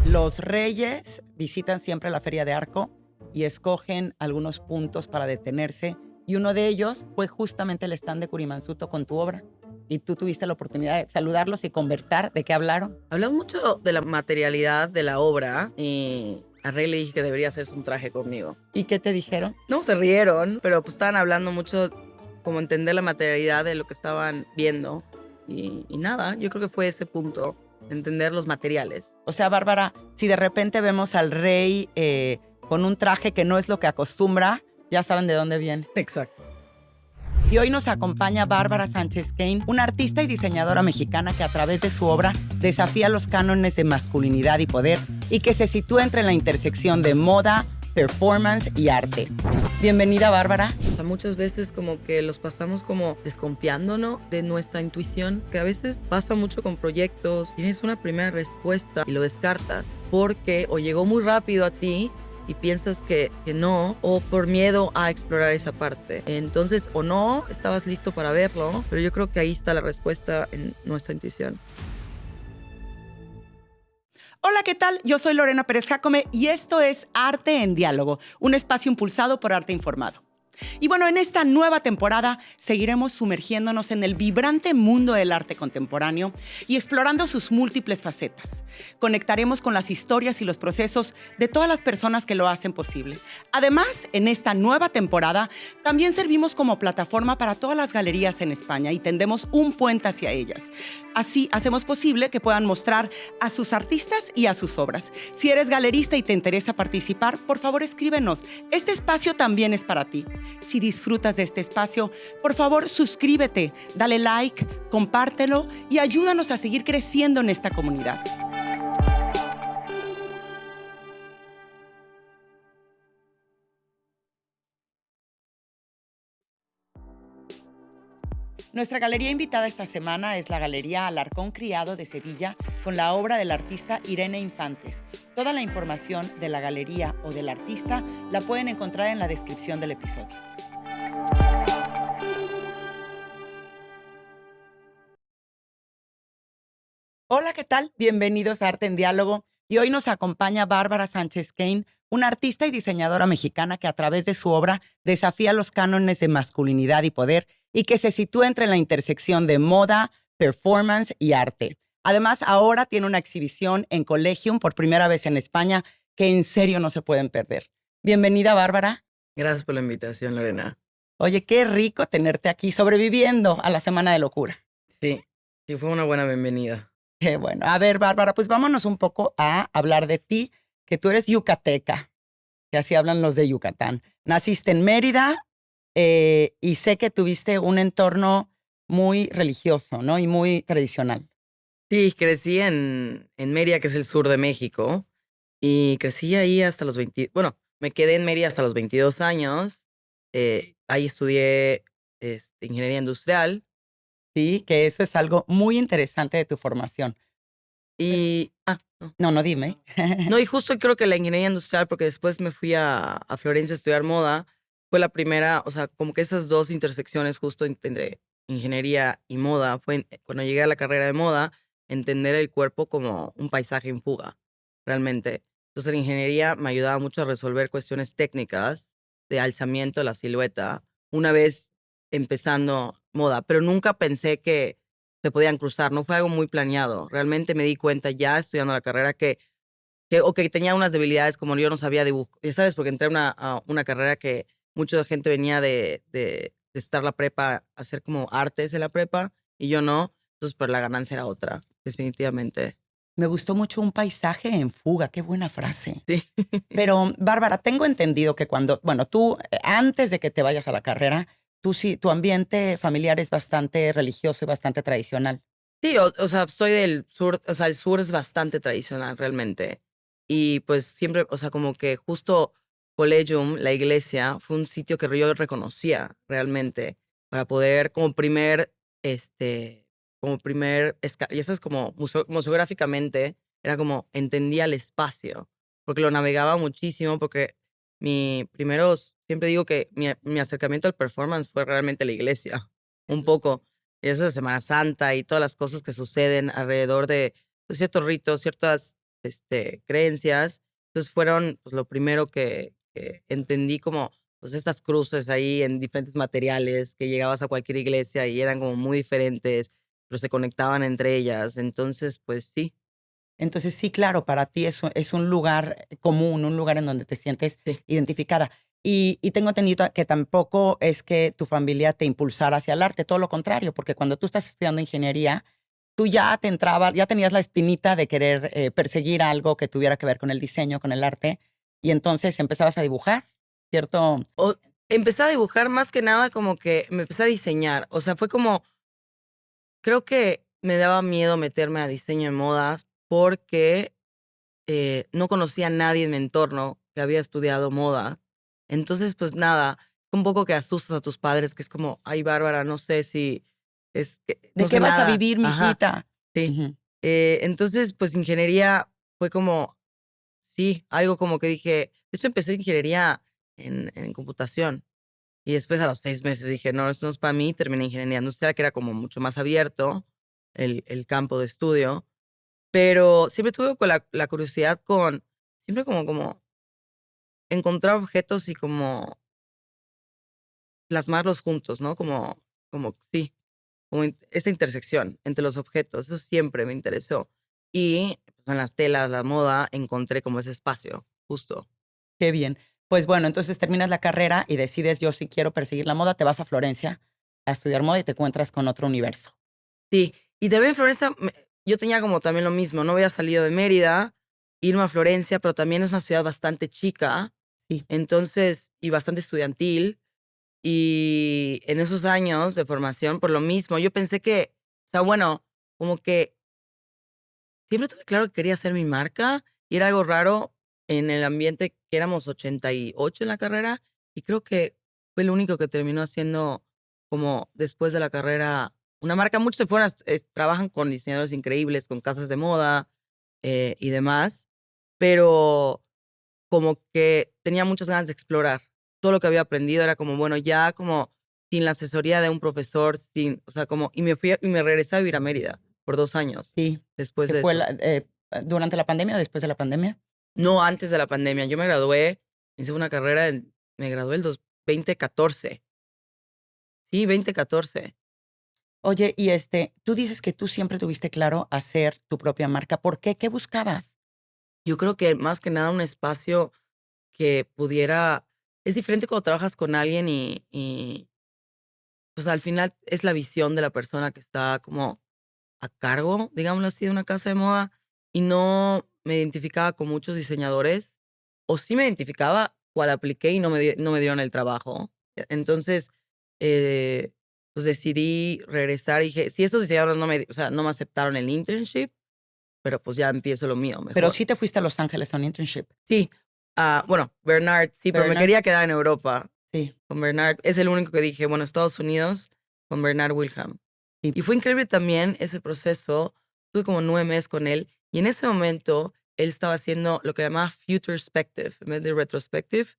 Los reyes visitan siempre la Feria de Arco y escogen algunos puntos para detenerse. Y uno de ellos fue justamente el stand de Kurimansuto con tu obra. Y tú tuviste la oportunidad de saludarlos y conversar. ¿De qué hablaron? Hablamos mucho de la materialidad de la obra y a Rey le dije que debería hacerse un traje conmigo. ¿Y qué te dijeron? No se rieron, pero pues estaban hablando mucho como entender la materialidad de lo que estaban viendo. Y nada, yo creo que fue ese punto, entender los materiales. O sea, Bárbara, si de repente vemos al rey con un traje que no es lo que acostumbra, ya saben de dónde viene. Exacto. Y hoy nos acompaña Bárbara Sánchez Kane, una artista y diseñadora mexicana que a través de su obra desafía los cánones de masculinidad y poder y que se sitúa entre la intersección de moda, performance y arte. Bienvenida, Bárbara. O sea, muchas veces como que los pasamos como desconfiándonos de nuestra intuición, que a veces pasa mucho con proyectos, tienes una primera respuesta y lo descartas porque o llegó muy rápido a ti y piensas que no, o por miedo a explorar esa parte. Entonces, o no, estabas listo para verlo, pero yo creo que ahí está la respuesta en nuestra intuición. Hola, ¿qué tal? Yo soy Lorena Pérez Jácome y esto es Arte en Diálogo, un espacio impulsado por Arte Informado. Y bueno, en esta nueva temporada seguiremos sumergiéndonos en el vibrante mundo del arte contemporáneo y explorando sus múltiples facetas. Conectaremos con las historias y los procesos de todas las personas que lo hacen posible. Además, en esta nueva temporada también servimos como plataforma para todas las galerías en España y tendemos un puente hacia ellas. Así hacemos posible que puedan mostrar a sus artistas y a sus obras. Si eres galerista y te interesa participar, por favor escríbenos. Este espacio también es para ti. Si disfrutas de este espacio, por favor suscríbete, dale like, compártelo y ayúdanos a seguir creciendo en esta comunidad. Nuestra galería invitada esta semana es la Galería Alarcón Criado de Sevilla con la obra del artista Irene Infantes. Toda la información de la galería o del artista la pueden encontrar en la descripción del episodio. Hola, ¿qué tal? Bienvenidos a Arte en Diálogo. Y hoy nos acompaña Bárbara Sánchez Kane, una artista y diseñadora mexicana que a través de su obra desafía los cánones de masculinidad y poder y que se sitúa entre la intersección de moda, performance y arte. Además, ahora tiene una exhibición en Collegium por primera vez en España que en serio no se pueden perder. Bienvenida, Bárbara. Gracias por la invitación, Lorena. Oye, qué rico tenerte aquí sobreviviendo a la Semana de Locura. Sí, fue una buena bienvenida. Qué bueno. A ver, Bárbara, pues vámonos un poco a hablar de ti, que tú eres yucateca, que así hablan los de Yucatán. Naciste en Mérida y sé que tuviste un entorno muy religioso, ¿no? Y muy tradicional. Sí, crecí en Mérida, que es el sur de México, y crecí ahí hasta los 20, bueno, me quedé en Mérida hasta los 22 años, ahí estudié ingeniería industrial Sí, que eso es algo muy interesante de tu formación. y, no. No, dime. No, y justo creo que la ingeniería industrial, porque después me fui a Florencia a estudiar moda, fue la primera, o sea, como que esas dos intersecciones justo entre ingeniería y moda, cuando llegué a la carrera de moda, entender el cuerpo como un paisaje en fuga, realmente. Entonces la ingeniería me ayudaba mucho a resolver cuestiones técnicas de alzamiento de la silueta, una vez empezando moda, pero nunca pensé que se podían cruzar, no fue algo muy planeado. Realmente me di cuenta ya estudiando la carrera que tenía unas debilidades como yo no sabía dibujo, ya sabes, porque entré a una carrera que mucha gente venía de estar la prepa, a hacer como artes en la prepa, y yo no, entonces pues la ganancia era otra, definitivamente. Me gustó mucho un paisaje en fuga, qué buena frase. Sí. Pero, Bárbara, tengo entendido que tú, antes de que te vayas a la carrera, tú sí, tu ambiente familiar es bastante religioso y bastante tradicional. Sí, o sea, soy del sur, o sea, el sur es bastante tradicional realmente. Y pues siempre, o sea, como que justo Collegium, la iglesia, fue un sitio que yo reconocía realmente para poder ya sabes, como museográficamente, era como entendía el espacio, porque lo navegaba muchísimo, porque siempre digo que mi acercamiento al performance fue realmente la iglesia, un poco. Y eso de Semana Santa y todas las cosas que suceden alrededor de pues, ciertos ritos, ciertas creencias. Entonces fueron pues, lo primero que entendí como pues estas cruces ahí en diferentes materiales, que llegabas a cualquier iglesia y eran como muy diferentes, pero se conectaban entre ellas. Entonces, pues sí, Entonces, sí, claro, para ti es un lugar común, un lugar en donde te sientes sí. identificada. Y tengo entendido que tampoco es que tu familia te impulsara hacia el arte, todo lo contrario, porque cuando tú estás estudiando ingeniería, tú ya te entraba, ya tenías la espinita de querer perseguir algo que tuviera que ver con el diseño, con el arte, y entonces empezabas a dibujar, ¿cierto? O empecé a dibujar más que nada como que me empecé a diseñar. O sea, fue como, creo que me daba miedo meterme a diseño de modas porque no conocía a nadie en mi entorno que había estudiado moda. Entonces, pues nada, un poco que asustas a tus padres, que es como, ay, Bárbara, no sé si es que ¿De no qué sé vas a nada. vivir, Ajá, mijita? sí. Ujú. Entonces, pues ingeniería fue como, sí, algo como que dije, de hecho empecé ingeniería en computación y después a los 6 meses dije, no, esto no es para mí, terminé ingeniería industrial, que era como mucho más abierto el campo de estudio, pero siempre tuve con la curiosidad con, siempre como encontrar objetos y como plasmarlos juntos, ¿no? Como sí, como esta intersección entre los objetos, eso siempre me interesó. Y pues, en las telas, la moda, encontré como ese espacio, justo. Qué bien. Pues bueno, entonces terminas la carrera y decides, yo sí quiero perseguir la moda, te vas a Florencia a estudiar moda y te encuentras con otro universo. Sí, y también en Florencia, yo tenía como también lo mismo, no había salido de Mérida, irme a Florencia, pero también es una ciudad bastante chica, Sí. entonces, y bastante estudiantil. Y en esos años de formación, por lo mismo, yo pensé que, o sea, bueno, como que siempre tuve claro que quería hacer mi marca y era algo raro en el ambiente que éramos 88 en la carrera y creo que fue el único que terminó haciendo como después de la carrera una marca. Muchos se fueron, trabajan con diseñadores increíbles, con casas de moda y demás, pero como que tenía muchas ganas de explorar. Todo lo que había aprendido era como, bueno, ya como sin la asesoría de un profesor, sin, o sea, como, y y me regresé a vivir a Mérida por 2 años Sí, después que de fue eso. durante la pandemia o después de la pandemia. No antes de la pandemia. Yo me gradué, hice una carrera, me gradué el 2014. Sí, 2014. Oye, y tú dices que tú siempre tuviste claro hacer tu propia marca. ¿Por qué? ¿Qué buscabas? Yo creo que más que nada un espacio que pudiera, es diferente cuando trabajas con alguien y pues al final es la visión de la persona que está como a cargo, digámoslo así, de una casa de moda y no me identificaba con muchos diseñadores, o sí me identificaba, cual apliqué y no me dieron el trabajo. Entonces, eh, pues decidí regresar y dije, si esos diseñadores o sea, no me aceptaron el internship, pero pues ya empiezo lo mío Pero mejor. sí te fuiste a Los Ángeles a un internship. Sí, bueno, Bernard, sí, pero me Bernard, quería quedar en Europa sí, con Bernard. Es el único que dije, bueno, Estados Unidos con Bernard Wilhelm. sí. Y fue increíble también ese proceso. Tuve como 9 meses con él y en ese momento él estaba haciendo lo que llamaba Futurespective en vez de Retrospective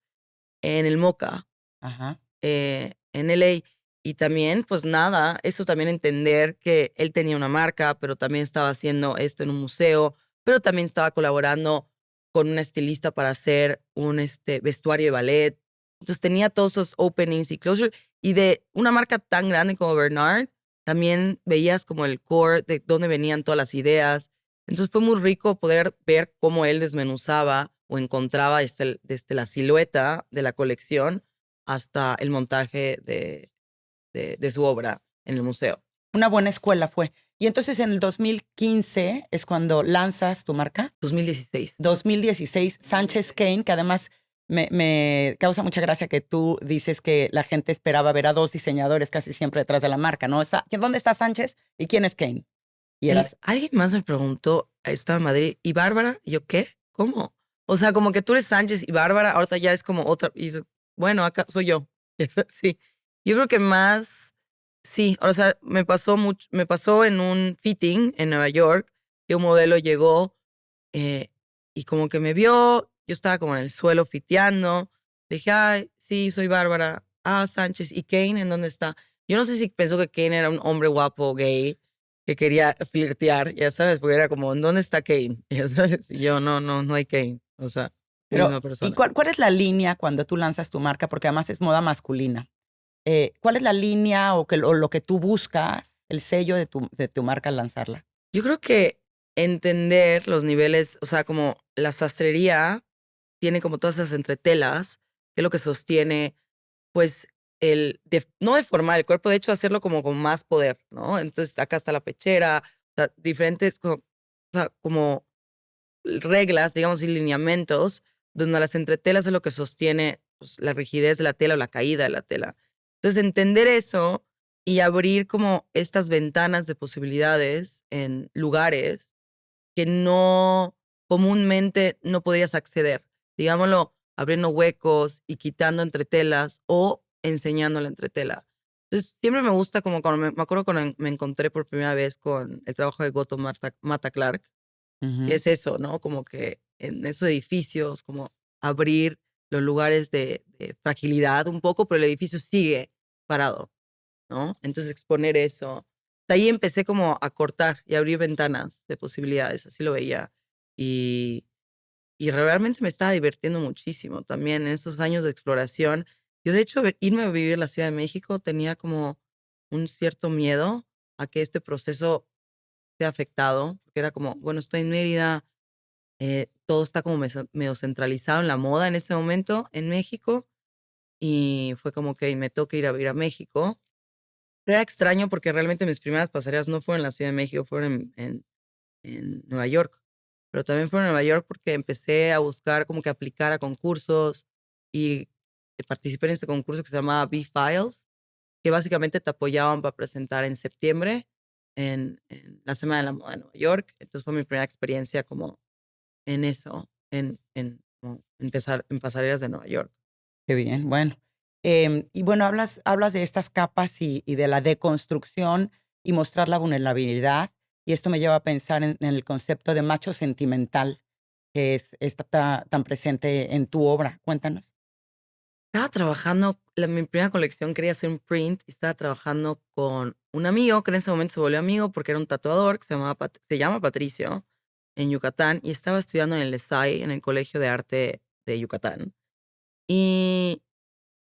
en el MoCA, Ajá. en LA. Y también, pues nada, eso también entender que él tenía una marca, pero también estaba haciendo esto en un museo, pero también estaba colaborando con una estilista para hacer un vestuario de ballet. Entonces tenía todos esos openings y closure. Y de una marca tan grande como Bernard, también veías como el core de dónde venían todas las ideas. Entonces fue muy rico poder ver cómo él desmenuzaba o encontraba desde la silueta de la colección hasta el montaje de su obra en el museo. Una buena escuela fue. Y entonces en el 2015 es cuando lanzas tu marca. 2016. 2016, Sánchez Kane, que además me causa mucha gracia que tú dices que la gente esperaba ver a dos diseñadores casi siempre detrás de la marca, ¿no? ¿Dónde está Sánchez y quién es Kane? Y eras, Alguien más me preguntó, estaba en Madrid, ¿y Bárbara? Y yo, ¿qué? ¿Cómo? O sea, como que tú eres Sánchez y Bárbara, ahorita ya es como otra. Bueno, acá soy yo. Sí. Yo creo que más, sí, o sea, me pasó en un fitting en Nueva York, que un modelo llegó eh, y como que me vio, yo estaba como en el suelo fiteando, le dije, ay, sí, soy Bárbara, Sánchez, ¿y Kane en dónde está? Yo no sé si pensó que Kane era un hombre guapo, gay, que quería flirtear, ya sabes, porque era como, ¿dónde está Kane? Ya sabes, y yo, no hay Kane. O sea, la Pero, misma ¿y persona. cuál es la línea cuando tú lanzas tu marca? Porque además es moda masculina. ¿Cuál es la línea o lo que tú buscas, el sello de tu marca al lanzarla? Yo creo que entender los niveles, o sea, como la sastrería tiene como todas esas entretelas, que es lo que sostiene, pues, no deformar el cuerpo, de hecho, hacerlo como con más poder, ¿no? Entonces, acá está la pechera, o sea, diferentes, o sea, como reglas, digamos, y lineamientos, donde las entretelas es lo que sostiene pues, la rigidez de la tela o la caída de la tela. Entonces, entender eso y abrir como estas ventanas de posibilidades en lugares que no comúnmente no podrías acceder. Digámoslo, abriendo huecos y quitando entretelas o enseñando la entretela. Entonces, siempre me gusta como cuando me acuerdo cuando me encontré por primera vez con el trabajo de Goto Mata Clark, que Ujú. es eso, ¿no? Como que en esos edificios, como abrir los lugares de fragilidad un poco, pero el edificio sigue parado, ¿no? Entonces exponer eso. De ahí empecé como a cortar y abrir ventanas de posibilidades, así lo veía. Y, y realmente me estaba divirtiendo muchísimo también en esos años de exploración. Yo, de hecho, irme a vivir a la Ciudad de México tenía como un cierto miedo a que este proceso sea afectado, porque era como, bueno, estoy en Mérida, todo está como medio centralizado en la moda en ese momento en México y fue como que me toca ir a vivir a México. Pero era extraño porque realmente mis primeras pasarelas no fueron en la Ciudad de México, fueron en Nueva York. Pero también fueron en Nueva York porque empecé a buscar como que aplicar a concursos y participé en este concurso que se llamaba B-Files, que básicamente te apoyaban para presentar en septiembre en la Semana de la Moda de Nueva York. Entonces fue mi primera experiencia como en eso, en como empezar en pasarelas de Nueva York. Qué bien, bueno. Y bueno, hablas de estas capas y de la deconstrucción y mostrar la vulnerabilidad. Y esto me lleva a pensar en el concepto de macho sentimental, que está tan presente en tu obra. Cuéntanos. Estaba trabajando, mi primera colección quería hacer un print y estaba trabajando con un amigo que en ese momento se volvió amigo porque era un tatuador que se llama Patricio en Yucatán y estaba estudiando en el ESAI, en el Colegio de Arte de Yucatán. Y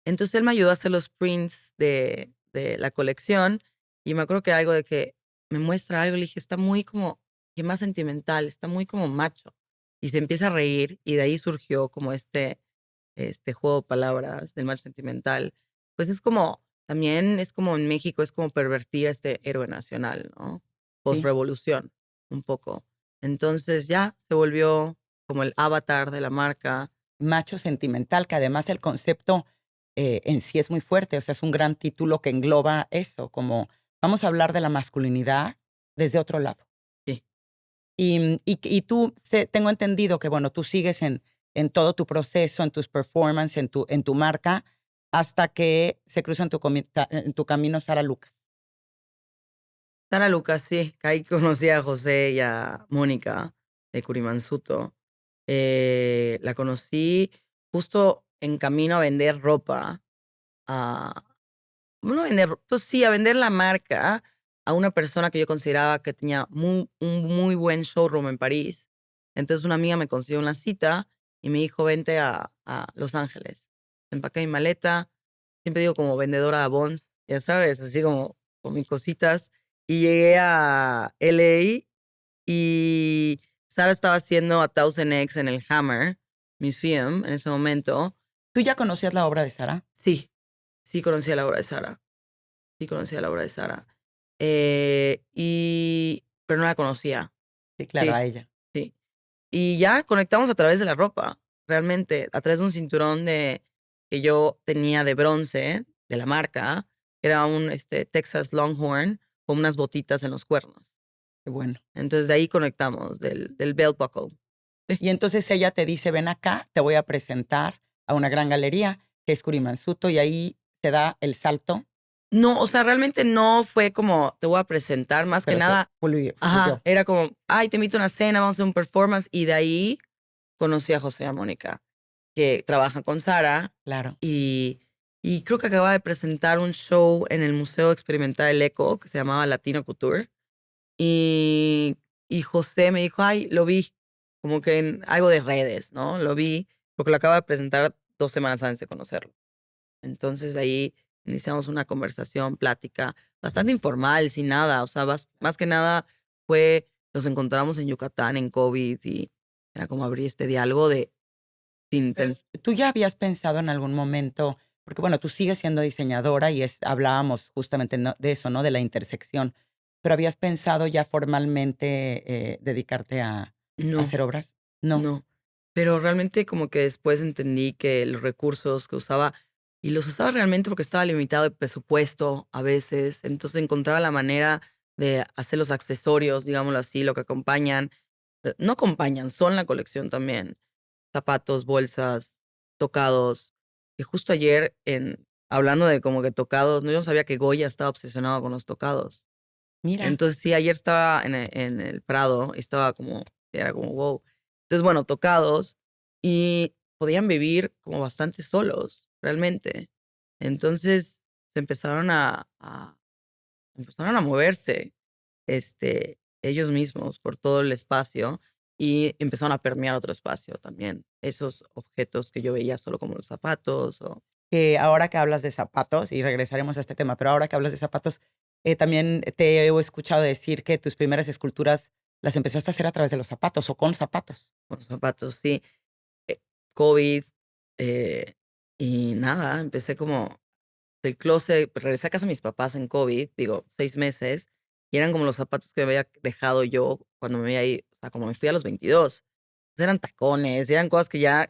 entonces él me ayudó a hacer los prints de la colección y me acuerdo que algo de que me muestra algo, le dije, está muy como, que más sentimental, está muy como macho. Y se empieza a reír y de ahí surgió como este juego de palabras del macho sentimental. Pues es como, también es como en México, es como pervertir a este héroe nacional, ¿no? Sí. Postrevolución, un poco. Entonces ya se volvió como el avatar de la marca. Macho sentimental, que además el concepto en sí es muy fuerte. O sea, es un gran título que engloba eso, como vamos a hablar de la masculinidad desde otro lado. Sí. Y tú, tengo entendido que, bueno, tú sigues en todo tu proceso, en tus performances, en tu marca, hasta que se cruza en tu camino Sara Lucas. Sara Lucas, sí, que ahí conocí a José y a Mónica de Curimansuto. La conocí justo en camino a vender ropa, a, bueno, a vender, pues sí, a vender la marca a una persona que yo consideraba que tenía un muy buen showroom en París. Entonces una amiga me consiguió una cita y me dijo, vente a Los Ángeles. Empaqué mi maleta, siempre digo como vendedora de Bonds, ya sabes, así como con mis cositas. Y llegué a LA y Sara estaba haciendo a Thousand Eggs en el Hammer Museum en ese momento. ¿Tú ya conocías la obra de Sara? Sí, sí conocía la obra de Sara. Sí conocía la obra de Sara. Pero no la conocía. Sí, claro, Sí, a ella. sí. Y ya conectamos a través de la ropa, realmente, a través de un cinturón que yo tenía de bronce de la marca, que era un Texas Longhorn con unas botitas en los cuernos. Qué bueno. Entonces de ahí conectamos, del belt buckle. Sí. Y entonces ella te dice, ven acá, te voy a presentar a una gran galería que es Curimansuto, y ahí te da el salto, No, o sea, realmente no fue como te voy a presentar, más que pero se nada, ajá, fluyó. era como, ay, te invito a una cena, vamos a hacer un performance, y de ahí conocí a José y a Mónica, que trabajan con Sara, Claro. y, y creo que acaba de presentar un show en el Museo Experimental El Eco, que se llamaba Latino Couture, Y, y José me dijo, ay, lo vi, como que en algo de redes, ¿no? Lo vi, porque lo acaba de presentar 2 semanas antes de conocerlo. Entonces ahí iniciamos una conversación, plática, bastante informal, sin nada. O sea, más que nada nos encontramos en Yucatán en COVID y era como abrir este diálogo de sin Pero, pensar. ¿tú ya habías pensado en algún momento? Porque bueno, tú sigues siendo diseñadora y hablábamos justamente de eso, ¿no? De la intersección. Pero ¿habías pensado ya formalmente dedicarte a No, hacer obras? No. no. Pero realmente como que después entendí que los recursos que usaba, y los usaba realmente porque estaba limitado de presupuesto a veces, entonces encontraba la manera de hacer los accesorios, digámoslo así, lo que acompañan, no acompañan, son la colección también. Zapatos, bolsas, tocados. Y justo ayer, hablando de como que tocados, no, yo no sabía que Goya estaba obsesionado con los tocados. Mira, Entonces, sí, ayer estaba en el Prado y estaba como, era como, wow. Entonces, bueno, tocados y podían vivir como bastante solos, realmente. Entonces, se empezaron a moverse, ellos mismos por todo el espacio y empezaron a permear otro espacio también. Esos objetos que yo veía solo como los zapatos o que ahora que hablas de zapatos, y regresaremos a este tema, pero ahora que hablas de zapatos, también te he escuchado decir que tus primeras esculturas las empezaste a hacer a través de los zapatos o con zapatos. con zapatos, sí. COVID, eh, y nada, empecé como del closet, regresé a casa de mis papás en COVID, digo, 6 meses, y eran como los zapatos que había dejado yo cuando me había ido, o sea, como me fui a los 22. Pues eran tacones, eran cosas que ya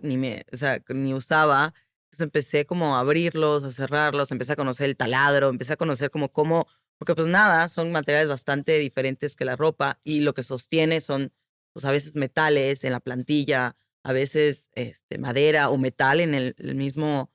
o sea, que ni usaba. Entonces empecé como a abrirlos, a cerrarlos, empecé a conocer el taladro, empecé a conocer como cómo, porque pues nada, son materiales bastante diferentes que la ropa y lo que sostiene son, pues a veces metales en la plantilla, a veces madera o metal en el mismo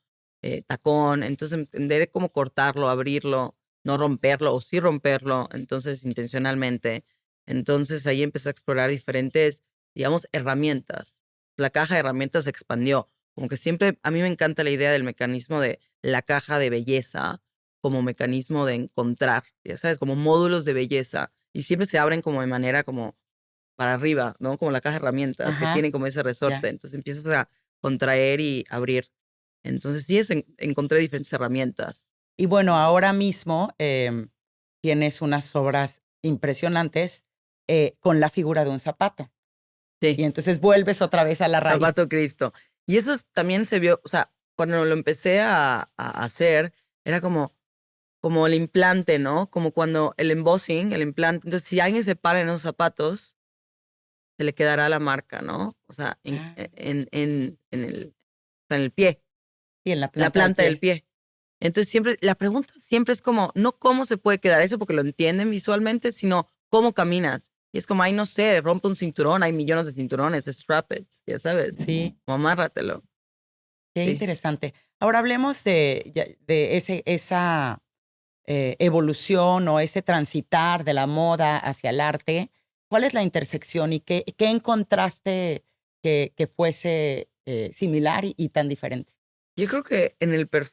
tacón. Entonces entender cómo cortarlo, abrirlo, no romperlo o sí romperlo, entonces intencionalmente. Entonces ahí empecé a explorar diferentes, digamos, herramientas. La caja de herramientas se expandió. Como que siempre, a mí me encanta la idea del mecanismo de la caja de belleza como mecanismo de encontrar, ya sabes, como módulos de belleza. Y siempre se abren como de manera como para arriba, ¿no? Como la caja de herramientas que Ajá, tienen como ese ya. resorte. Entonces empiezas a contraer y abrir. Entonces sí, encontré diferentes herramientas. Y bueno, ahora mismo tienes unas obras impresionantes con la figura de un zapato. Sí, Y entonces vuelves otra vez a la raíz. zapato Cristo. Y eso también se vio, o sea, cuando lo empecé a hacer, era como el implante, ¿no? Como cuando el embossing, el implante. Entonces, si alguien se para en esos zapatos, se le quedará la marca, ¿no? O sea, Ah, en el pie, y en la la planta del planta del pie. pie. Entonces, la pregunta siempre es como, no cómo se puede quedar eso porque lo entienden visualmente, sino cómo caminas. Y es como, ay, no sé, rompe un cinturón, hay millones de cinturones, strap it, ya sabes, Sí, como amárratelo. qué Sí. interesante. Ahora hablemos de esa evolución o ese transitar de la moda hacia el arte. ¿Cuál es la intersección y qué encontraste que fuese similar y tan diferente? Yo creo que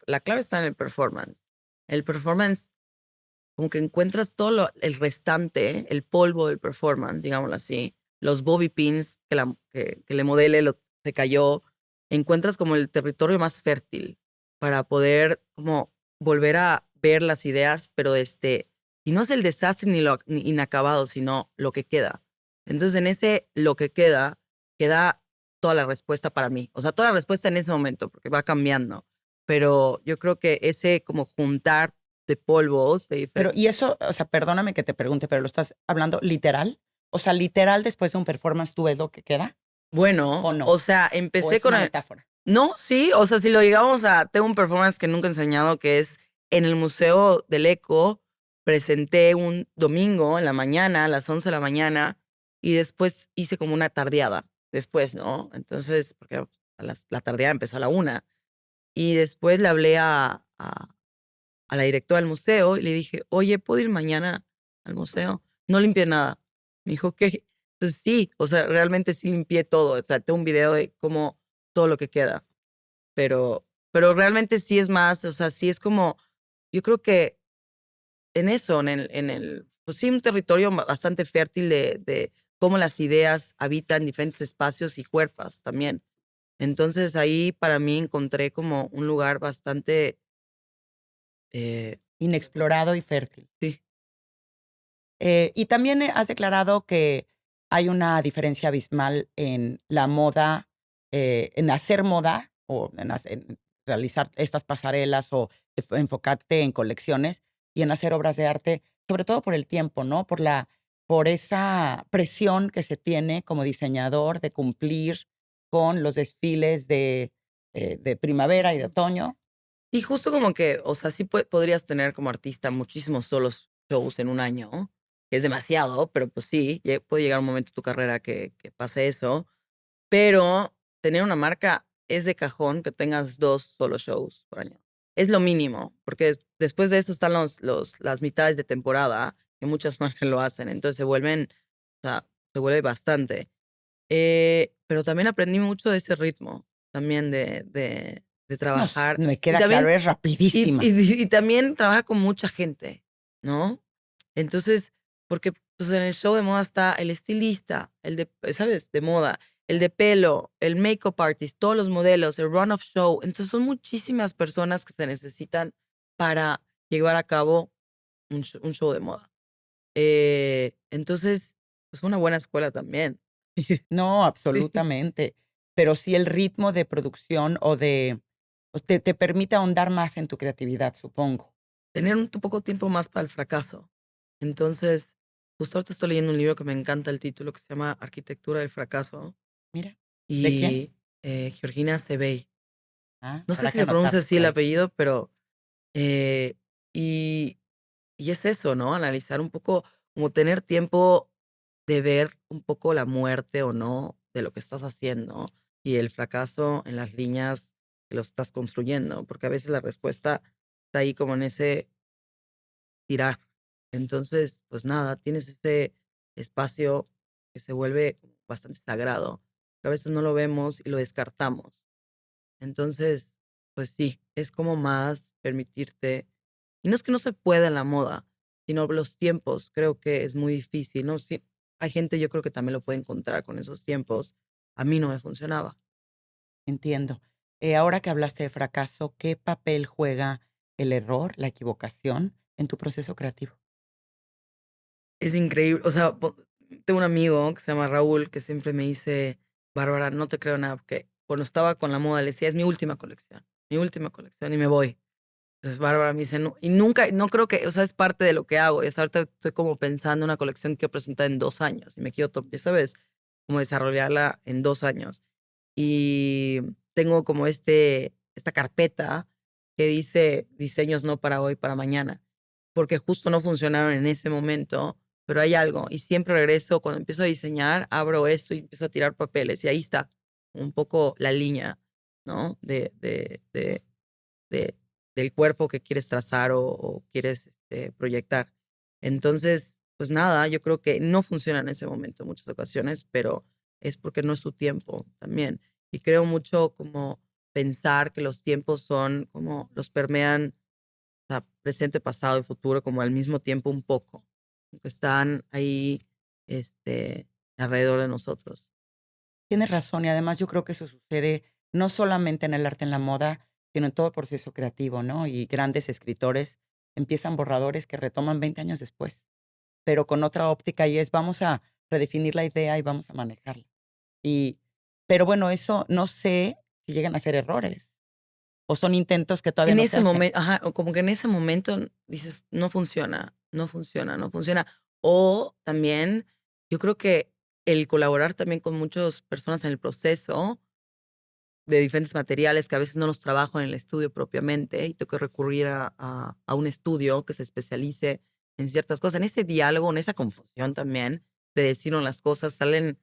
la clave está en el performance. El performance, como que encuentras todo el restante, el polvo del performance, digámoslo así, los bobby pins que le modele se cayó, encuentras como el territorio más fértil para poder como volver a ver las ideas, pero y no es el desastre ni inacabado, sino lo que queda. Entonces, en ese lo que queda toda la respuesta para mí. O sea, toda la respuesta en ese momento, porque va cambiando. Pero yo creo que ese como juntar de polvos, Pero, y eso, o sea, perdóname que te pregunte, pero ¿lo estás hablando literal? O sea, literal después de un performance, ¿tú ves lo que queda bueno, o no? o sea, ¿O empecé es con una el metáfora? no, sí, o sea, si lo llegamos tengo un performance que nunca he enseñado, que es en el Museo del Eco, presenté un domingo en la mañana, a las 11 de la mañana, y después hice como una tardeada, después, ¿no? Entonces, porque la tardeada empezó a la 1, y después le hablé a la directora del museo y le dije: "Oye, ¿puedo ir mañana al museo?". No limpié nada. Me dijo: "Okey". Entonces sí, o sea, realmente sí limpié todo. O sea, tengo un video de cómo todo lo que queda, pero realmente sí es más, o sea, sí es como, yo creo que en eso, pues pues sí, un territorio bastante fértil de cómo las ideas habitan diferentes espacios y cuerpos también. Entonces ahí para mí encontré como un lugar bastante, eh, Inexplorado y fértil. sí, Y también has declarado que hay una diferencia abismal en la moda, en hacer moda o en realizar estas pasarelas o enfocarte en colecciones y en hacer obras de arte, sobre todo por el tiempo, ¿no? Por esa presión que se tiene como diseñador de cumplir con los desfiles de primavera y de otoño. y justo como que, o sea, sí podrías tener como artista muchísimos solos shows en un año, ¿no? Que es demasiado, pero pues sí, puede llegar un momento en tu carrera que pase eso. Pero tener una marca es de cajón que tengas 2 solo shows por año. Es lo mínimo, porque después de eso están las mitades de temporada, que muchas marcas lo hacen, entonces o sea, se vuelve bastante. Pero también aprendí mucho de ese ritmo, también de No, trabajar. me Y queda claro, también es rapidísima. y también trabajar con mucha gente, ¿no? Entonces, porque, pues, en el show de moda está el estilista, el de, ¿sabes?, de moda, el de pelo, el makeup artist, todos los modelos, el run of show. Entonces, son muchísimas personas que se necesitan para llevar a cabo un show de moda. Entonces, pues, fue una buena escuela también. No, Sí. absolutamente. Pero sí el ritmo de producción o te permite ahondar más en tu creatividad, supongo. Tener un poco tiempo más para el fracaso. Entonces, justo ahorita estoy leyendo un libro que me encanta el título, que se llama Arquitectura del fracaso, Mira, ¿de quién? y, Georgina Sebey. Ah, No sé habrá si que se pronuncia anotarlo así por el ahí. apellido, pero, eh, y y es eso, ¿no? Analizar un poco, como tener tiempo de ver un poco la muerte o no de lo que estás haciendo y el fracaso en las líneas que lo estás construyendo, porque a veces la respuesta está ahí como en ese tirar. Entonces, pues nada, tienes ese espacio que se vuelve bastante sagrado, que a veces no lo vemos y lo descartamos. Entonces, pues sí, es como más permitirte, y no es que no se pueda en la moda, sino los tiempos, creo que es muy difícil, ¿no? Sí, hay gente, yo creo que también lo puede encontrar con esos tiempos. A mí no me funcionaba. Entiendo. Ahora que hablaste de fracaso, ¿qué papel juega el error, la equivocación en tu proceso creativo? Es increíble, o sea, tengo un amigo que se llama Raúl que siempre me dice: "Bárbara, no te creo nada", porque cuando estaba con la moda le decía: "Es mi última colección y me voy". Entonces Bárbara me dice: "No", y nunca, no creo que, o sea, es parte de lo que hago. Y hasta ahorita estoy como pensando en una colección que quiero presentar en 2 años y me quiero, ya sabes, como desarrollarla en 2 años. Y tengo como esta carpeta que dice diseños no para hoy, para mañana, porque justo no funcionaron en ese momento, pero hay algo. Y siempre regreso, cuando empiezo a diseñar, abro esto y empiezo a tirar papeles y ahí está un poco la línea, ¿no? De del cuerpo que quieres trazar o quieres, proyectar. Entonces, pues nada, yo creo que no funciona en ese momento en muchas ocasiones, pero es porque no es su tiempo también. Y creo mucho como pensar que los tiempos son como los permean, o sea, presente, pasado y futuro como al mismo tiempo un poco, que están ahí, alrededor de nosotros. Tienes razón y además yo creo que eso sucede no solamente en el arte, en la moda, sino en todo el proceso creativo, ¿no? Y grandes escritores empiezan borradores que retoman 20 años después, pero con otra óptica y es vamos a redefinir la idea y vamos a manejarla. Y, pero bueno, eso no sé si llegan a ser errores o son intentos que todavía En no se ese hacen. momento, ajá, o como que en ese momento dices: "No funciona, no funciona, no funciona". O también, yo creo que el colaborar también con muchas personas en el proceso de diferentes materiales que a veces no los trabajo en el estudio propiamente y tengo que recurrir a un estudio que se especialice en ciertas cosas. En ese diálogo, en esa confusión también de decir las cosas, salen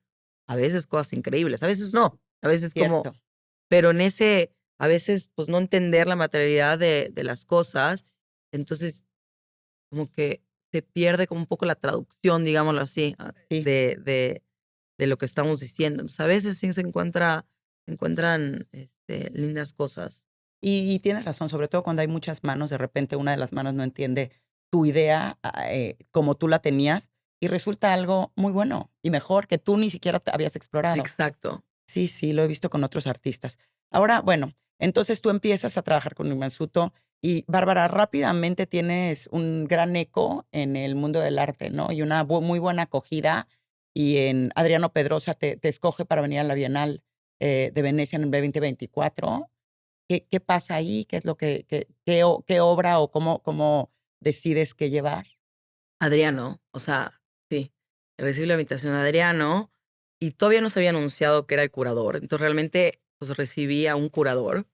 a veces cosas increíbles, a veces no, a veces como, Cierto. pero en ese, a veces, pues, no entender la materialidad de las cosas, entonces como que se pierde como un poco la traducción, digámoslo así, Sí. de lo que estamos diciendo. Entonces, a veces sí se encuentran, lindas cosas. Y tienes razón, sobre todo cuando hay muchas manos, de repente una de las manos no entiende tu idea como tú la tenías y resulta algo muy bueno y mejor que tú ni siquiera te habías explorado. Exacto. Sí, sí, lo he visto con otros artistas. Ahora, bueno, entonces tú empiezas a trabajar con Imansuto y Bárbara, rápidamente tienes un gran eco en el mundo del arte, ¿no? Y una muy buena acogida. Y en Adriano Pedrosa te escoge para venir a la Bienal de Venecia en el 2024. ¿Qué pasa ahí? ¿Qué es lo qué obra o cómo decides qué llevar? Adriano, o sea, sí, recibí la invitación de Adriano y todavía no se había anunciado que era el curador. Entonces, realmente, pues recibí a un curador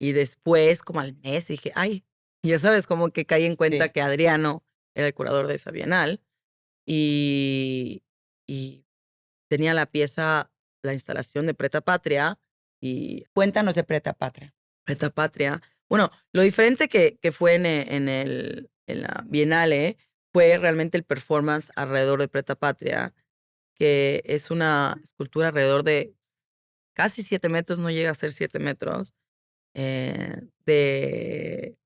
y después, como al mes, dije, ay, y ya sabes, como que caí en cuenta Sí. que Adriano era el curador de esa bienal y, y tenía la pieza, la instalación de Preta Patria y Cuéntanos de Preta Patria. Preta Patria. Bueno, lo diferente que fue en la Bienale fue realmente el performance alrededor de Preta Patria, que es una escultura alrededor de casi 7 metros, no llega a ser 7 metros, de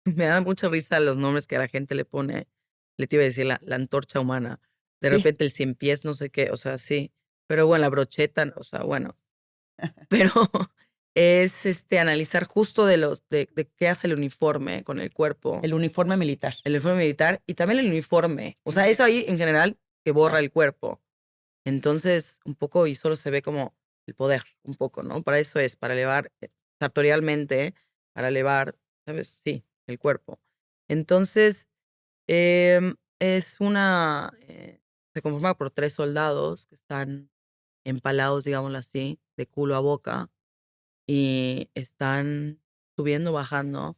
me da mucha risa los nombres que la gente le pone, le te iba a decir la antorcha humana, de Sí. repente el 100 pies, no sé qué, o sea, sí, pero bueno, la brocheta, o sea, bueno, pero es, analizar justo de qué hace el uniforme con el cuerpo, El uniforme militar. el uniforme militar y también el uniforme, o sea, Ujú. eso ahí en general que borra Claro. el cuerpo. Entonces, un poco y solo se ve como el poder, un poco, ¿no? Para eso es, para elevar sartorialmente, para elevar, ¿sabes? Sí, el cuerpo. Entonces, es se conforma por 3 soldados que están empalados, digámoslo así, de culo a boca y están subiendo, bajando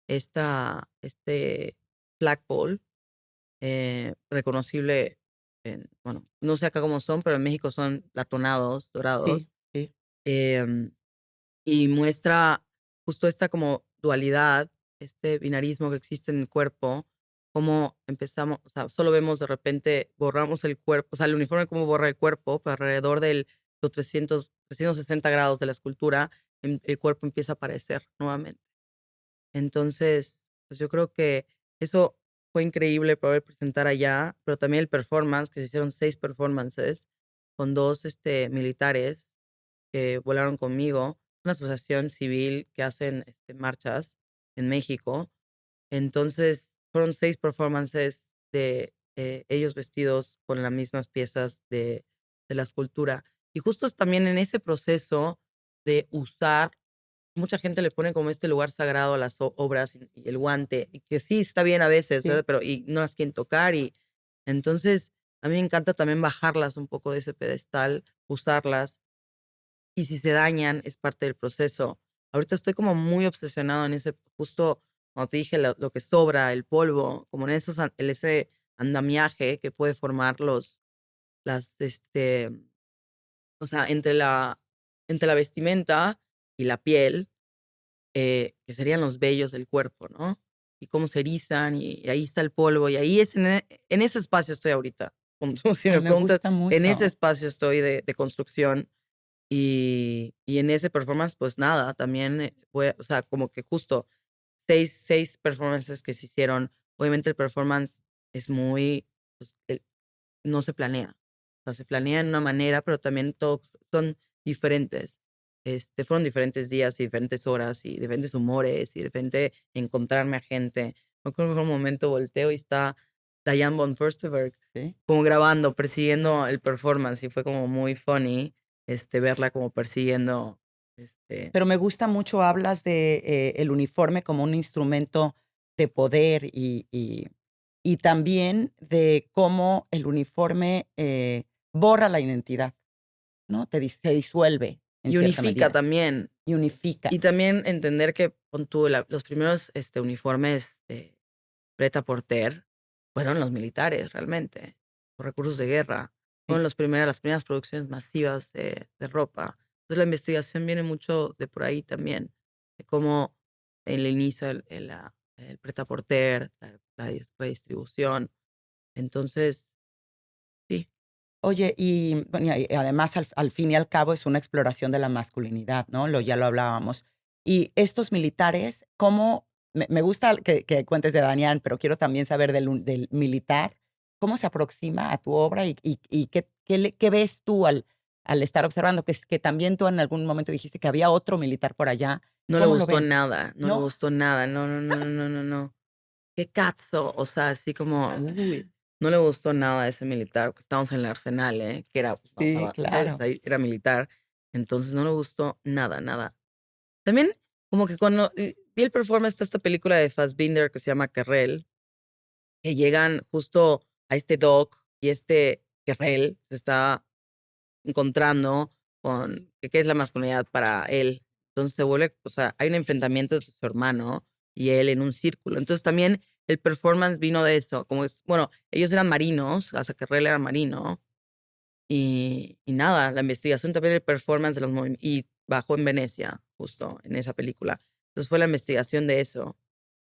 este flagpole reconocible bueno, no sé acá cómo son, pero en México son latonados, Sí, dorados, sí. em, y muestra justo esta como dualidad, este binarismo que existe en el cuerpo, cómo empezamos, o sea, solo vemos de repente, borramos el cuerpo, o sea, el uniforme cómo borra el cuerpo, pero alrededor de los 360 grados de la escultura, el cuerpo empieza a aparecer nuevamente. Entonces, pues yo creo que eso fue increíble poder presentar allá, pero también el performance, que se hicieron 6 performances con 2 militares que volaron conmigo, una asociación civil que hacen marchas en México. Entonces, fueron 6 performances de ellos vestidos con las mismas piezas de la escultura. Y justo es también en ese proceso de usar mucha gente le pone como este lugar sagrado a las obras y el guante, y que sí está bien a veces, Sí. ¿verdad? Pero y no las quieren tocar y entonces a mí me encanta también bajarlas un poco de ese pedestal, usarlas y si se dañan es parte del proceso. Ahorita estoy como muy obsesionado en ese, justo como te dije, lo que sobra, el polvo, como en ese andamiaje que puede formar las, o sea, entre la vestimenta y la piel que serían los vellos del cuerpo, ¿no? Y cómo se erizan, y ahí está el polvo, y ahí es en ese espacio estoy ahorita. Como tú, si Ay, me me preguntas, gusta en ese mucho. espacio estoy de construcción y en ese performance, pues nada, también o sea, como que justo 6 performances que se hicieron. Obviamente el performance es muy, pues, no se planea. O sea, se planea en una manera, pero también todos son diferentes. Fueron diferentes días y diferentes horas y diferentes humores y de repente encontrarme a gente. Me acuerdo que en un momento volteo y está Diane von Furstenberg Sí. como grabando, persiguiendo el performance y fue como muy funny verla como persiguiendo. este, Pero me gusta mucho, hablas de, el uniforme como un instrumento de poder y también de cómo el uniforme, borra la identidad, ¿no? Se disuelve en y cierta unifica medida también. y unifica. Y también entender que pon tú, los primeros uniformes Prêt à porter fueron los militares realmente, los recursos de guerra. Fueron Sí. las primeras producciones masivas de ropa. Entonces, la investigación viene mucho de por ahí también, de cómo el inicio, el Prêt à porter, la redistribución. Entonces, sí. Oye, y bueno, y además al fin y al cabo es una exploración de la masculinidad, ¿no? Ya lo hablábamos. Y estos militares, ¿cómo me gusta que cuentes de Damián, pero quiero también saber del militar. ¿Cómo se aproxima a tu obra y qué ves tú al estar observando? Que también tú en algún momento dijiste que había otro militar por allá. No le ¿Cómo lo gustó ven? nada, no le ¿No? gustó nada. No, no, no, no, no, no, no. Qué cazzo, o sea, así como, uy, no le gustó nada a ese militar, porque estábamos en el Arsenal, que era, pues, no Sí, estaba, ¿sabes? claro. Ahí era militar, entonces no le gustó nada, nada. También, como que cuando vi el performance de esta película de Fassbinder que se llama Carrel, que llegan justo a este doc y este Carrel se está encontrando con qué es la masculinidad para él. Entonces se vuelve, o sea, hay un enfrentamiento entre su hermano y él en un círculo. Entonces también el performance vino de eso, como es, bueno, ellos eran marinos, hasta que Rel era marino, y nada, la investigación también el performance de los movimientos, y bajó en Venecia, justo en esa película. Entonces fue la investigación de eso,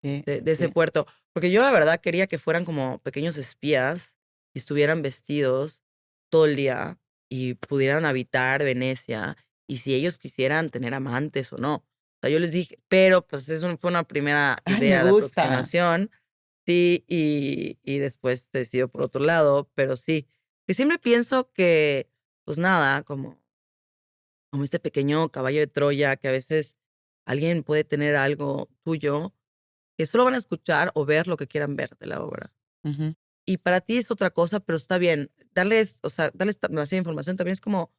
Sí, de ese sí. puerto, porque yo la verdad quería que fueran como pequeños espías y estuvieran vestidos todo el día y pudieran habitar Venecia y si ellos quisieran tener amantes o no. O sea, yo les dije, pero pues eso fue una primera Ay, me idea de gusta. aproximación, sí, y después decidió por otro lado, pero sí, que siempre pienso que, pues nada, como este pequeño caballo de Troya, que a veces alguien puede tener algo tuyo que solo van a escuchar o ver lo que quieran ver de la obra. Ujú, Y para ti es otra cosa, pero está bien. Darles, o sea, darles demasiada información también es como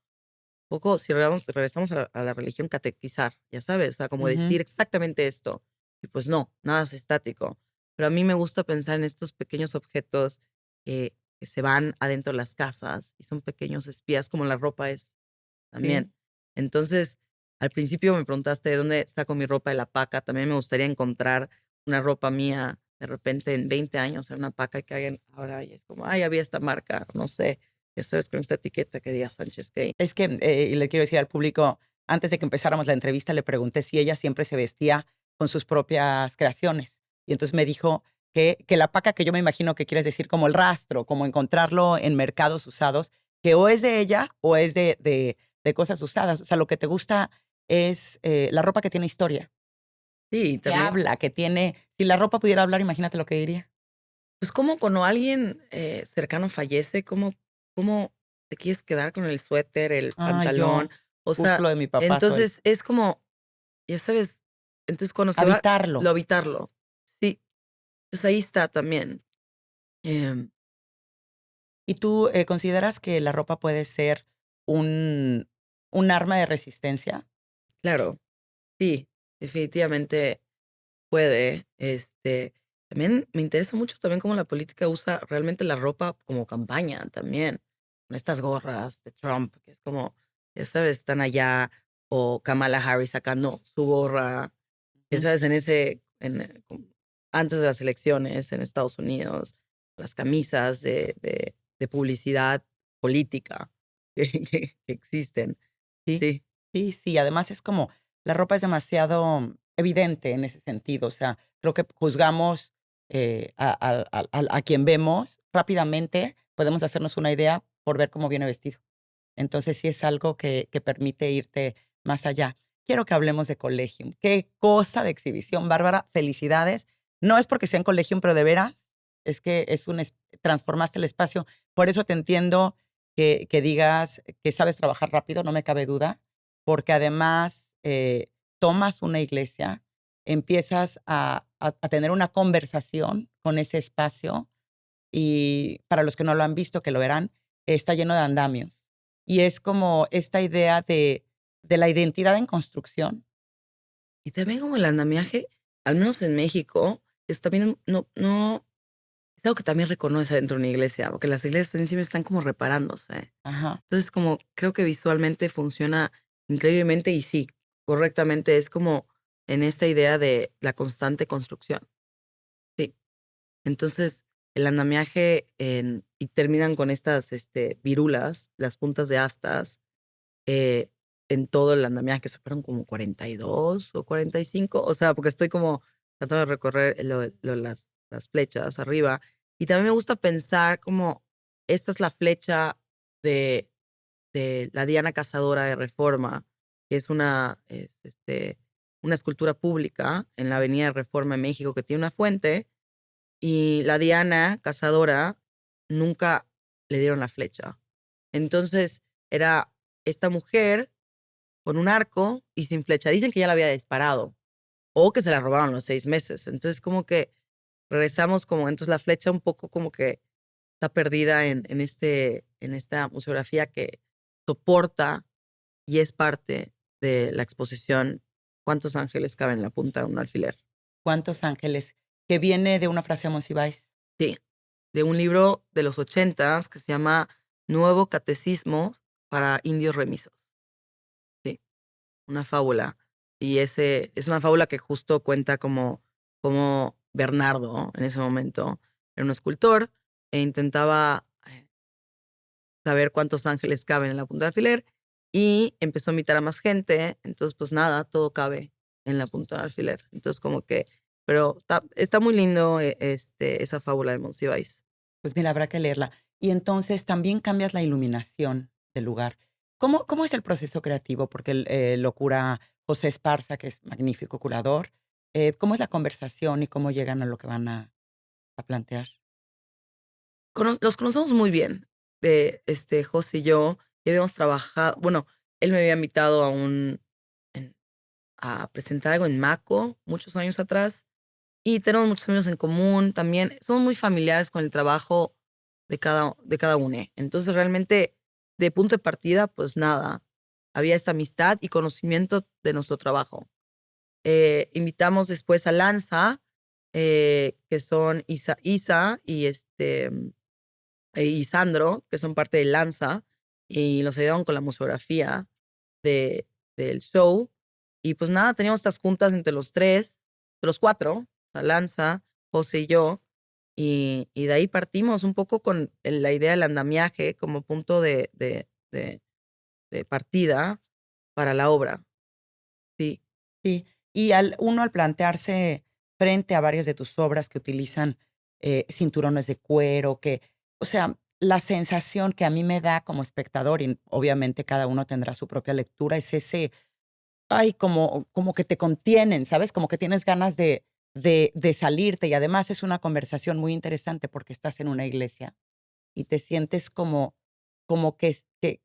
poco, si regresamos a la religión, catequizar, ya sabes, o sea, como ujú. decir exactamente esto. Y pues no, nada es estático. Pero a mí me gusta pensar en estos pequeños objetos que se van adentro de las casas y son pequeños espías, como la ropa es Sí. también. Entonces, al principio me preguntaste de dónde saco mi ropa de la paca. También me gustaría encontrar una ropa mía de repente en 20 años en una paca que hagan ahora y es como, ay, había esta marca, no sé, ya sabes, con esta etiqueta que diga Sánchez Gay. Es que, y le quiero decir al público, antes de que empezáramos la entrevista, le pregunté si ella siempre se vestía con sus propias creaciones. Y entonces me dijo que la paca, que yo me imagino que quieres decir como el rastro, como encontrarlo en mercados usados, que o es de ella o es de cosas usadas. O sea, lo que te gusta es la ropa que tiene historia, Sí, que también, habla, que tiene. Si la ropa pudiera hablar, imagínate lo que diría. pues como cuando alguien cercano fallece, cómo te quieres quedar con el suéter, el Ay, pantalón, yo, o justo sea, lo de mi papá soy. entonces es como, ya sabes, entonces cuando se va, Habitarlo. lo habitarlo, sí, entonces ahí está también. Em, ¿Y tú consideras que la ropa puede ser un, un arma de resistencia? claro, sí, definitivamente puede. También me interesa mucho también cómo la política usa realmente la ropa como campaña también. Con estas gorras de Trump, que es como, ya sabes, están allá, o Kamala Harris sacando su gorra, ya Ujú. sabes, antes de las elecciones en Estados Unidos, las camisas de publicidad política que existen. Sí, Sí, sí, sí. Además es como, la ropa es demasiado evidente en ese sentido. O sea, creo que juzgamos a quien vemos rápidamente, podemos hacernos una idea por ver cómo viene vestido. Entonces sí es algo que permite irte más allá. Quiero que hablemos de Collegium. Qué cosa de exhibición, Bárbara. Felicidades. No es porque sea en Collegium, pero de veras es que transformaste el espacio. Por eso te entiendo que digas que sabes trabajar rápido, no me cabe duda, porque además tomas una iglesia, empiezas a tener una conversación con ese espacio y para los que no lo han visto, que lo verán, está lleno de andamios. Y es como esta idea de la identidad en construcción. y también como el andamiaje, al menos en México, es también no es algo que también reconoce dentro de una iglesia, porque las iglesias también siempre están como reparándose. Ajá. Entonces, como creo que visualmente funciona increíblemente y sí, correctamente, es como en esta idea de la constante construcción. Sí. Entonces, el andamiaje y terminan con estas virulas, las puntas de astas, eh, en todo el andamiaje, que se fueron como 42 o 45, o sea, porque estoy como tratando de recorrer las flechas arriba. Y también me gusta pensar como esta es la flecha de, de la Diana Cazadora de Reforma, que es una escultura pública en la Avenida Reforma en México que tiene una fuente y la Diana cazadora nunca le dieron la flecha. Entonces era esta mujer con un arco y sin flecha. Dicen que ya la había disparado o que se la robaron los 6 meses. Entonces como que regresamos como, entonces la flecha un poco como que está perdida en esta museografía que soporta y es parte de la exposición ¿Cuántos ángeles caben en la punta de un alfiler? ¿Cuántos ángeles? Que viene de una frase de Monsiváis. Sí, de un libro de los 80 que se llama Nuevo Catecismo para Indios Remisos. Sí, una fábula. Y ese es una fábula que justo cuenta como Bernardo, en ese momento, era un escultor e intentaba saber cuántos ángeles caben en la punta del alfiler y empezó a invitar a más gente. Entonces, pues nada, todo cabe en la punta del alfiler. Entonces, como que, pero está muy lindo esa fábula de Monsiváis. Pues mira, habrá que leerla. Y entonces también cambias la iluminación del lugar. ¿Cómo es el proceso creativo? Porque lo cura José Esparza, que es magnífico curador. ¿Cómo es la conversación y cómo llegan a lo que van a plantear? Los conocemos muy bien, José y yo, y habíamos trabajado, bueno, él me había invitado en- a presentar algo en Maco muchos años atrás, y tenemos muchos amigos en común también, somos muy familiares con el trabajo de cada uno. Entonces, realmente, de punto de partida, pues nada, había esta amistad y conocimiento de nuestro trabajo. Invitamos después a Lanza, que son Isa y Sandro, que son parte de Lanza, y nos ayudaron con la museografía de, del show. Y pues nada, teníamos estas juntas entre los tres, los cuatro, o sea, Lanza, José y yo, y de ahí partimos un poco con la idea del andamiaje como punto de partida para la obra. Sí. Sí, y uno al plantearse frente a varias de tus obras que utilizan cinturones de cuero, o sea, la sensación que a mí me da como espectador, y obviamente cada uno tendrá su propia lectura, es ese, ay, como que te contienen, ¿sabes? Como que tienes ganas de salirte y además es una conversación muy interesante porque estás en una iglesia y te sientes como que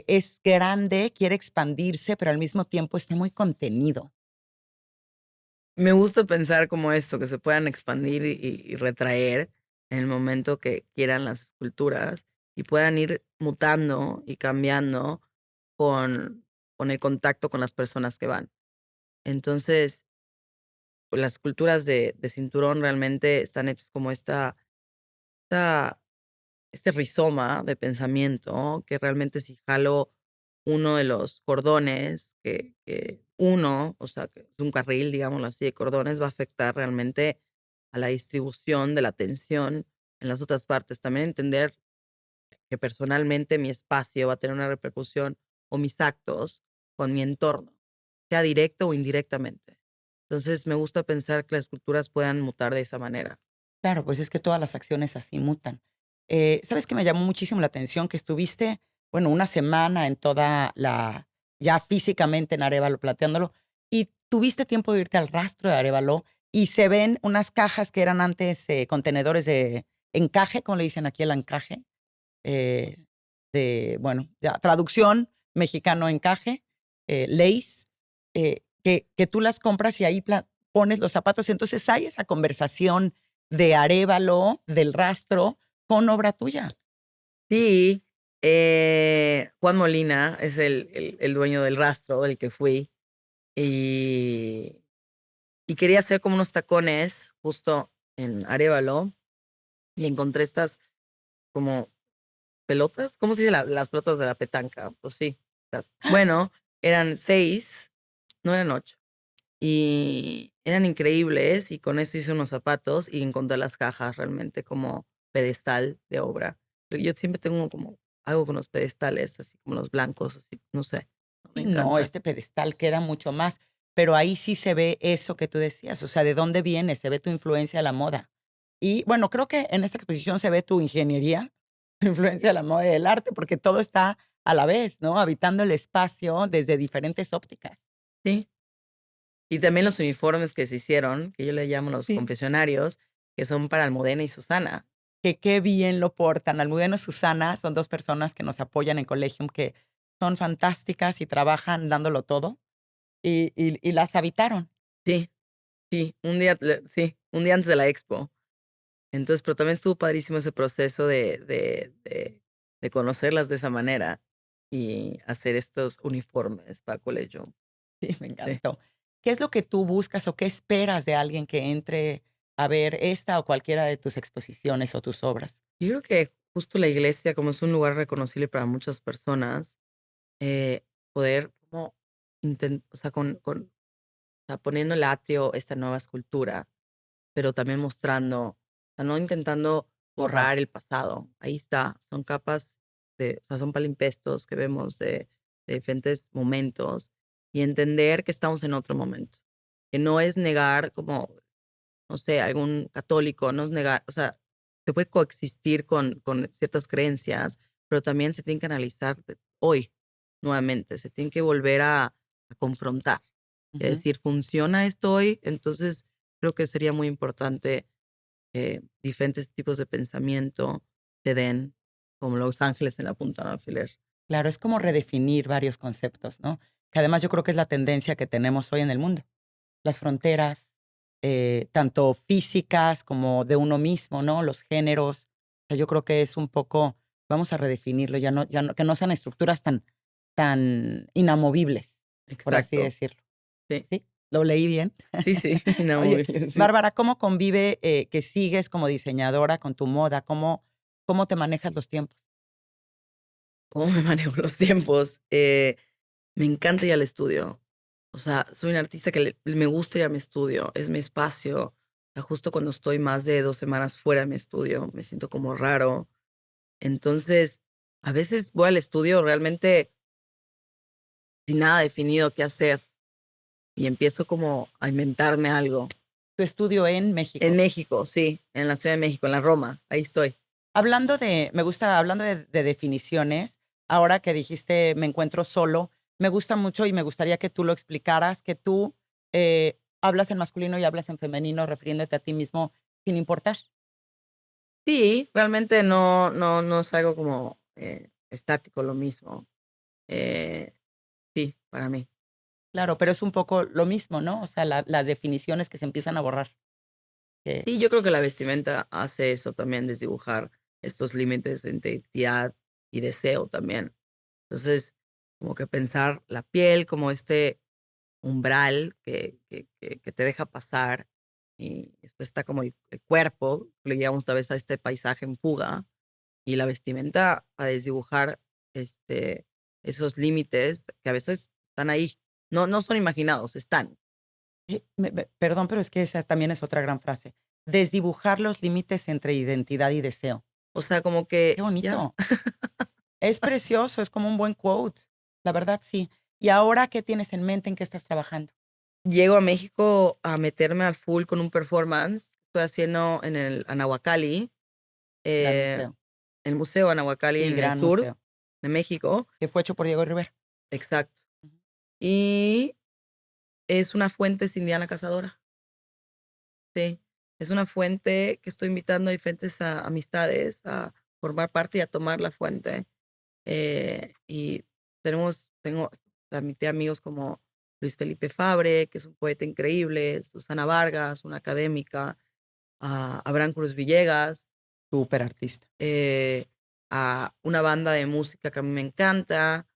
es grande, quiere expandirse, pero al mismo tiempo está muy contenido. Me gusta pensar como esto, que se puedan expandir y retraer en el momento que quieran las esculturas y puedan ir mutando y cambiando con el contacto con las personas que van. Entonces, pues, las esculturas de cinturón realmente están hechas como esta este rizoma de pensamiento que realmente si jalo uno de los cordones, o sea, que es un carril, digámoslo así, de cordones, va a afectar realmente a la distribución de la atención en las otras partes. También entender que personalmente mi espacio va a tener una repercusión o mis actos con mi entorno, sea directo o indirectamente. Entonces, me gusta pensar que las culturas puedan mutar de esa manera. Claro, pues es que todas las acciones así mutan. ¿Sabes qué me llamó muchísimo la atención? Que estuviste, bueno, una semana en ya físicamente en Arévalo plateándolo, y tuviste tiempo de irte al rastro de Arévalo y se ven unas cajas que eran antes contenedores de encaje, como le dicen aquí el encaje, eh, bueno, ya, traducción mexicano encaje, Lace, que tú las compras y ahí pones los zapatos. Entonces hay esa conversación de Arévalo, del rastro, con obra tuya. Sí, Juan Molina es el dueño del rastro del que fui y, y quería hacer como unos tacones justo en Arévalo y encontré estas como pelotas, ¿cómo se dice las pelotas de la petanca? Pues sí, bueno, eran 6, no eran 8 y eran increíbles y con eso hice unos zapatos y encontré las cajas realmente como pedestal de obra. Pero yo siempre tengo como algo con los pedestales, así como los blancos, así, no sé, me Sí, no, encantan. este pedestal queda mucho más, pero ahí sí se ve eso que tú decías, o sea, de dónde viene, se ve tu influencia a la moda. Y bueno, creo que en esta exposición se ve tu ingeniería, tu influencia a la moda y el arte, porque todo está a la vez, ¿no? Habitando el espacio desde diferentes ópticas. Sí, Y también los uniformes que se hicieron, que yo le llamo los Sí. confesionarios, que son para Almudena y Susana. Que qué bien lo portan. Almudena y Susana son 2 personas que nos apoyan en Collegium, que son fantásticas y trabajan dándolo todo, y las habitaron. Sí, sí, un día antes de la expo. Entonces, pero también estuvo padrísimo ese proceso de conocerlas de esa manera y hacer estos uniformes para colegio. Sí, me Sí. encantó. ¿Qué es lo que tú buscas o qué esperas de alguien que entre a ver esta o cualquiera de tus exposiciones o tus obras? Yo creo que justo la iglesia, como es un lugar reconocible para muchas personas, poder como o sea, o sea, poniendo el atrio esta nueva escultura, pero también mostrando, o sea, no intentando Borrar. borrar el pasado. Ahí está, son capas o sea, son palimpestos que vemos de diferentes momentos y entender que estamos en otro momento. Que no es negar como, no sé, algún católico, no es negar, o sea, se puede coexistir con ciertas creencias, pero también se tiene que analizar hoy nuevamente, se tiene que volver a confrontar. Es Ujú. decir, ¿funciona esto hoy? Entonces, creo que sería muy importante diferentes tipos de pensamiento te den, como los ángeles en la punta de un alfiler. Claro, es como redefinir varios conceptos, ¿no? Que además yo creo que es la tendencia que tenemos hoy en el mundo. Las fronteras, tanto físicas como de uno mismo, ¿no? Los géneros. O sea, yo creo que es un poco, vamos a redefinirlo, ya no, que no sean estructuras tan inamovibles, por así Exacto. decirlo. Sí, ¿Sí? ¿Lo leí bien? sí, sí, no, muy Oye, bien, sí. Bárbara, ¿cómo convive, que sigues como diseñadora con tu moda? ¿Cómo te manejas los tiempos? ¿Cómo me manejo los tiempos? Me encanta ir al estudio. O sea, soy un artista que me gusta ir a mi estudio, es mi espacio. O sea, justo cuando estoy más de 2 semanas fuera de mi estudio, me siento como raro. Entonces, a veces voy al estudio realmente sin nada definido qué hacer y empiezo como a inventarme algo. Tu estudio en En México. México, sí, en la Ciudad de México, en la Roma, ahí estoy. Hablando de definiciones, ahora que dijiste: "Me encuentro solo", me gusta mucho y me gustaría que tú lo explicaras, que tú, hablas en masculino y hablas en femenino refiriéndote a ti mismo sin importar. Sí, realmente no es algo como, estático, lo mismo. Eh, sí, para mí. Claro, pero es un poco lo mismo, ¿no? O sea, las definiciones que se empiezan a borrar, que Sí, yo creo que la vestimenta hace eso también, desdibujar estos límites entre identidad y deseo también. Entonces, como que pensar la piel como este umbral que te deja pasar, y después está como el cuerpo, le llegamos otra vez a este paisaje en fuga, y la vestimenta a desdibujar, este, esos límites que a veces están ahí. No son imaginados, están. perdón, pero es que esa también es otra gran frase. Desdibujar los límites entre identidad y deseo. O sea, como Qué que ya. bonito. Es precioso, es como un buen quote. La verdad, sí. ¿Y ahora qué tienes en mente? ¿En qué estás trabajando? Llego a México a meterme al full con un performance. Estoy haciendo en el Anahuacalli, Gran eh, museo. el Museo Anahuacalli Sí, en el gran sur museo, de México. que fue hecho por Diego Rivera. Exacto. Ujú. Y es una fuente indiana cazadora. Sí, es una fuente que estoy invitando a diferentes amistades a formar parte y a tomar la fuente. Y tengo, transmití amigos como Luis Felipe Fabre, que es un poeta increíble, Susana Vargas, una académica, a Abraham Cruz Villegas, Súper artista. eh, a una banda de música que a mí me encanta,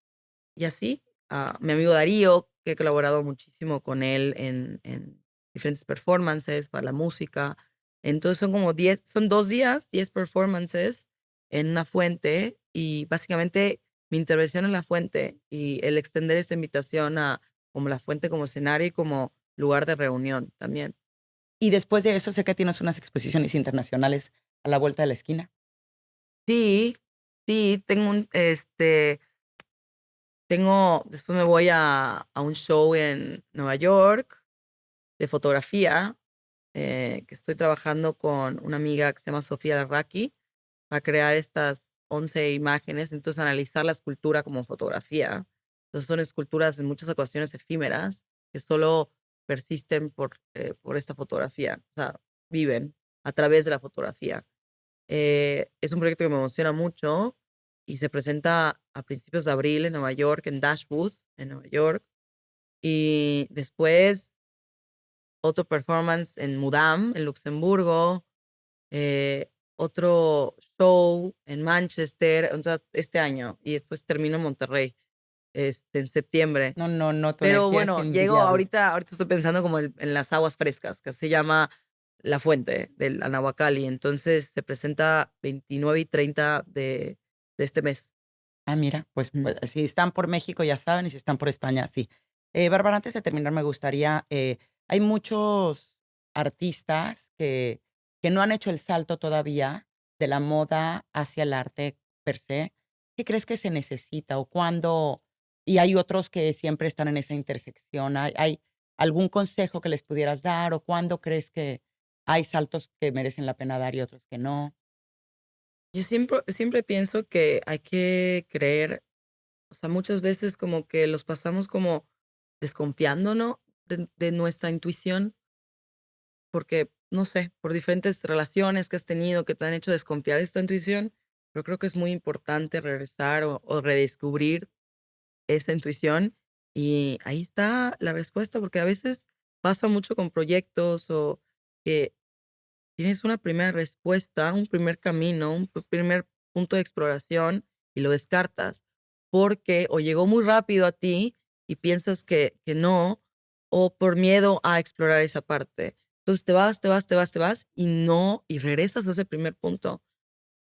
y así, a mi amigo Darío, que he colaborado muchísimo con él en diferentes performances para la música. Entonces son 2 días, 10 performances en una fuente y básicamente mi intervención en la fuente y el extender esta invitación a como la fuente como escenario y como lugar de reunión también. Y después de eso, sé que tienes unas exposiciones internacionales a la vuelta de la esquina. Sí, sí, después me voy a un show en Nueva York de fotografía, que estoy trabajando con una amiga que se llama Sofía Larraqui para crear estas 11 imágenes, entonces analizar la escultura como fotografía. Entonces son esculturas en muchas ocasiones efímeras, que solo persisten por esta fotografía, o sea, viven a través de la fotografía. Es un proyecto que me emociona mucho y se presenta a principios de abril en Nueva York, en Dashwood, en Nueva York. Y después otro performance en Mudam, en Luxemburgo, otro show en Manchester, entonces, este año, y después termino en Monterrey, en septiembre. No, tu Pero energía es bueno, llego envidiable. ahorita estoy pensando como en las aguas frescas, que se llama La Fuente del Anahuacalli. Entonces se presenta 29 y 30 de este mes. Ah, mira, Ujú. pues si están por México ya saben, y si están por España, sí. Bárbara, antes de terminar, me gustaría, hay muchos artistas que no han hecho el salto todavía de la moda hacia el arte per se. ¿Qué crees que se necesita o cuándo? Y hay otros que siempre están en esa intersección. ¿Hay algún consejo que les pudieras dar o cuándo crees que hay saltos que merecen la pena dar y otros que no? Yo siempre pienso que hay que creer, o sea, muchas veces como que los pasamos como desconfiándonos de nuestra intuición, porque, no sé, por diferentes relaciones que has tenido que te han hecho desconfiar de esta intuición, pero creo que es muy importante regresar o redescubrir esa intuición y ahí está la respuesta, porque a veces pasa mucho con proyectos o que tienes una primera respuesta, un primer camino, un primer punto de exploración y lo descartas porque o llegó muy rápido a ti y piensas que no, o por miedo a explorar esa parte. Entonces te vas y no, y regresas a ese primer punto.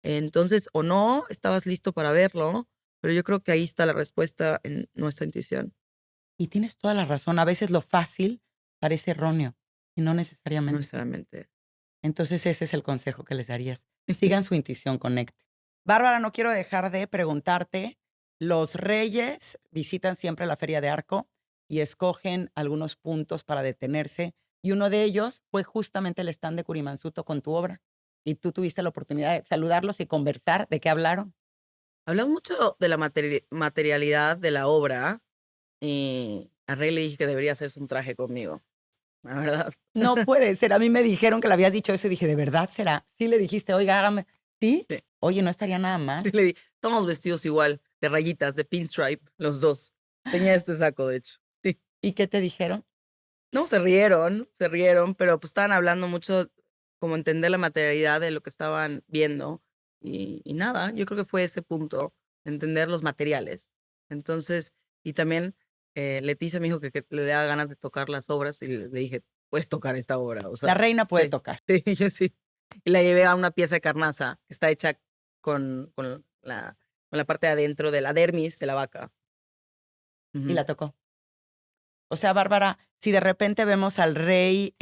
Entonces, o no estabas listo para verlo, pero yo creo que ahí está la respuesta en nuestra intuición, Y tienes toda la razón. A veces lo fácil parece erróneo y no no necesariamente. necesariamente. Entonces, ese es el consejo que les darías. Sigan su intuición, conecte. Bárbara, no quiero dejar de preguntarte, los reyes visitan siempre la Feria de Arco y escogen algunos puntos para detenerse, y uno de ellos fue justamente el stand de Curimansuto con tu obra. Y tú tuviste la oportunidad de saludarlos y conversar. ¿De qué hablaron? Hablamos mucho de la materialidad de la obra y a Rey le dije que debería hacerse un traje conmigo, la verdad. No puede ser. A mí me dijeron que le habías dicho eso y dije, ¿de verdad será? Sí le dijiste, oiga, hágame. ¿Sí? Sí, Oye, no estaría nada mal. sí le di estamos vestidos igual, de rayitas, de pinstripe, los 2. Tenía este saco, de hecho. Sí. ¿Y qué te dijeron? No, se rieron, pero, pues, estaban hablando mucho como entender la materialidad de lo que estaban viendo, y nada, yo creo que fue ese punto, entender los materiales. Entonces, y también, Leticia me dijo que le daba ganas de tocar las obras, y le dije: "Puedes tocar esta obra", o La sea, reina puede sí, tocar. sí, yo sí. Y la llevé a una pieza de carnaza, que está hecha con la parte de adentro de la dermis de la vaca. Y Ujú. la tocó. O sea, Bárbara, si de repente vemos al rey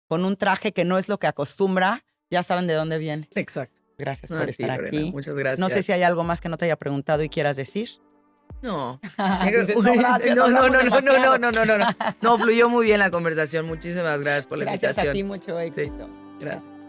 con un traje que no es lo que acostumbra, ya saben de dónde viene. Exacto. Gracias A por ti, estar Lorena, aquí. muchas No sé gracias. si hay algo más que no te haya preguntado y quieras decir. No. Dices, no, gracias, no No, no, hablamos no, no, no, no, demasiado. no, no, no. No, fluyó muy bien la conversación. Muchísimas gracias por la Gracias a ti, invitación. mucho Sí, éxito. gracias.